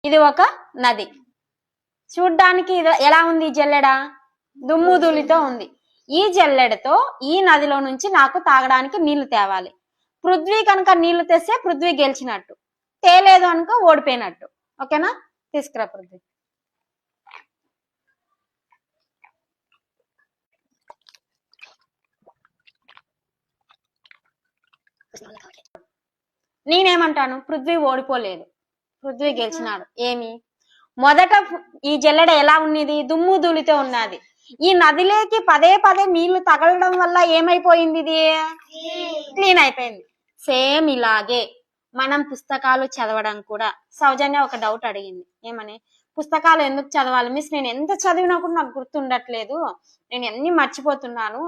ఇది ఒక నది. చూడ్డానికి ఎలా ఉంది జల్లెడ? దుమ్ము ధూళితో ఉంది. ఈ జల్లెడతో ఈ నదిలో నుంచి నాకు తాగడానికి నీళ్లు తేవాలి. పృథ్వీ కనుక నీళ్లు తెస్తే పృథ్వీ గెలిచినట్టు, తేలేదు అనుకో ఓడిపోయినట్టు. ఓకేనా? తీసుకురా పృథ్వీ. నేనేమంటాను, పృథ్వీ ఓడిపోలేదు, పృథ్వీ గెలిచినాడు. ఏమి? మొదట ఈ జల్లెడ ఎలా ఉన్నది? దుమ్ము ధూళితో ఉన్నది. ఈ నదిలోకి పదే పదే నీళ్లు తగలడం వల్ల ఏమైపోయింది? ఇది క్లీన్ అయిపోయింది. సేమ్ ఇలాగే మనం పుస్తకాలు చదవడం కూడా. సౌజన్య ఒక డౌట్ అడిగింది, ఏమని? పుస్తకాలు ఎందుకు చదవాలి మిస్? నేను ఎంత చదివినా కూడా నాకు గుర్తుండట్లేదు, నేను ఎన్ని మర్చిపోతున్నాను,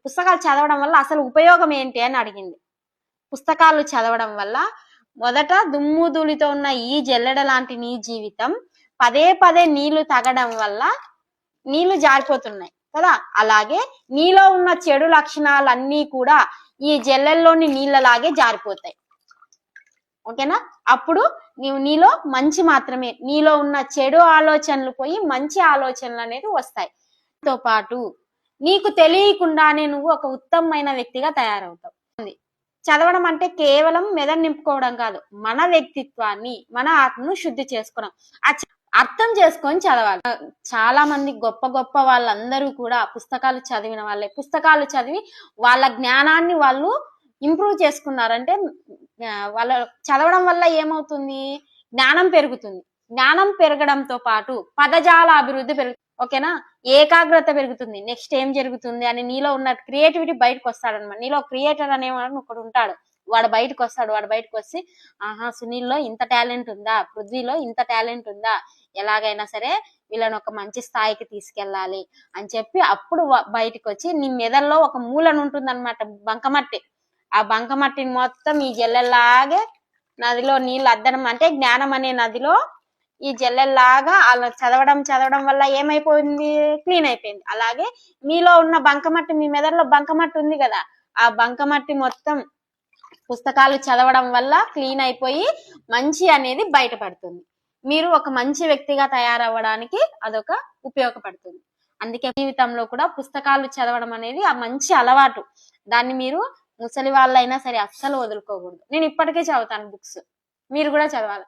పుస్తకాలు చదవడం వల్ల అసలు ఉపయోగం ఏంటి అని అడిగింది. పుస్తకాలు చదవడం వల్ల మొదట దుమ్ము ధూళితో ఉన్న ఈ జల్లెడ లాంటి నీ జీవితం పదే పదే నీళ్లు తగడం వల్ల నీళ్లు జారిపోతున్నాయి కదా, అలాగే నీలో ఉన్న చెడు లక్షణాలన్నీ కూడా ఈ జల్లెల్లోని నీళ్ళలాగే జారిపోతాయి. ఓకేనా? అప్పుడు నీలో మంచి మాత్రమే, నీలో ఉన్న చెడు ఆలోచనలు పోయి మంచి ఆలోచనలు అనేది వస్తాయి. తో పాటు నీకు తెలియకుండానే నువ్వు ఒక ఉత్తమమైన వ్యక్తిగా తయారవుతావు. చదవడం అంటే కేవలం మెదడు నింపుకోవడం కాదు, మన వ్యక్తిత్వాన్ని, మన ఆత్మను శుద్ధి చేసుకోవడం, అర్థం చేసుకొని చదవాలి. చాలా మంది గొప్ప గొప్ప వాళ్ళందరూ కూడా పుస్తకాలు చదివిన వాళ్ళే. పుస్తకాలు చదివి వాళ్ళ జ్ఞానాన్ని వాళ్ళు ఇంప్రూవ్ చేసుకున్నారంటే వాళ్ళ చదవడం వల్ల ఏమవుతుంది? జ్ఞానం పెరుగుతుంది. జ్ఞానం పెరగడంతో పాటు పదజాల అభివృద్ధి పెరుగుతుంది. ఓకేనా? ఏకాగ్రత పెరుగుతుంది. నెక్స్ట్ ఏం జరుగుతుంది అని నీలో ఉన్న క్రియేటివిటీ బయటకు వస్తాడనమాట. నీలో క్రియేటర్ అనేవాడు ఒకడు ఉంటాడు, వాడు బయటకు వస్తాడు. వాడు బయటకు వచ్చి, ఆహా, సునీల్లో ఇంత టాలెంట్ ఉందా, పృథ్వీలో ఇంత టాలెంట్ ఉందా, ఎలాగైనా సరే వీళ్ళని ఒక మంచి స్థాయికి తీసుకెళ్ళాలి అని చెప్పి అప్పుడు బయటకు వచ్చి నీ మెదల్లో ఒక మూలను ఉంటుంది అనమాట, బంకమట్టి. ఆ బంకమట్టిని మొత్తం ఈ జల్లెల్లాగే నదిలో నీళ్ళు అద్దడం, అంటే జ్ఞానం అనే నదిలో ఈ జల్లెల్లాగా అలా చదవడం వల్ల ఏమైపోయింది? క్లీన్ అయిపోయింది. అలాగే మీలో ఉన్న బంకమట్టి, మీ మెదడులో బంకమట్టి ఉంది కదా, ఆ బంకమట్టి మొత్తం పుస్తకాలు చదవడం వల్ల క్లీన్ అయిపోయి మంచి అనేది బయటపడుతుంది. మీరు ఒక మంచి వ్యక్తిగా తయారవ్వడానికి అదొక ఉపయోగపడుతుంది. అందుకే జీవితంలో కూడా పుస్తకాలు చదవడం అనేది ఆ మంచి అలవాటు. దాన్ని మీరు ముసలి వాళ్ళైనా సరే అస్సలు వదులుకోకూడదు. నేను ఇప్పటికే చదువుతాను బుక్స్, మీరు కూడా చదవాలి.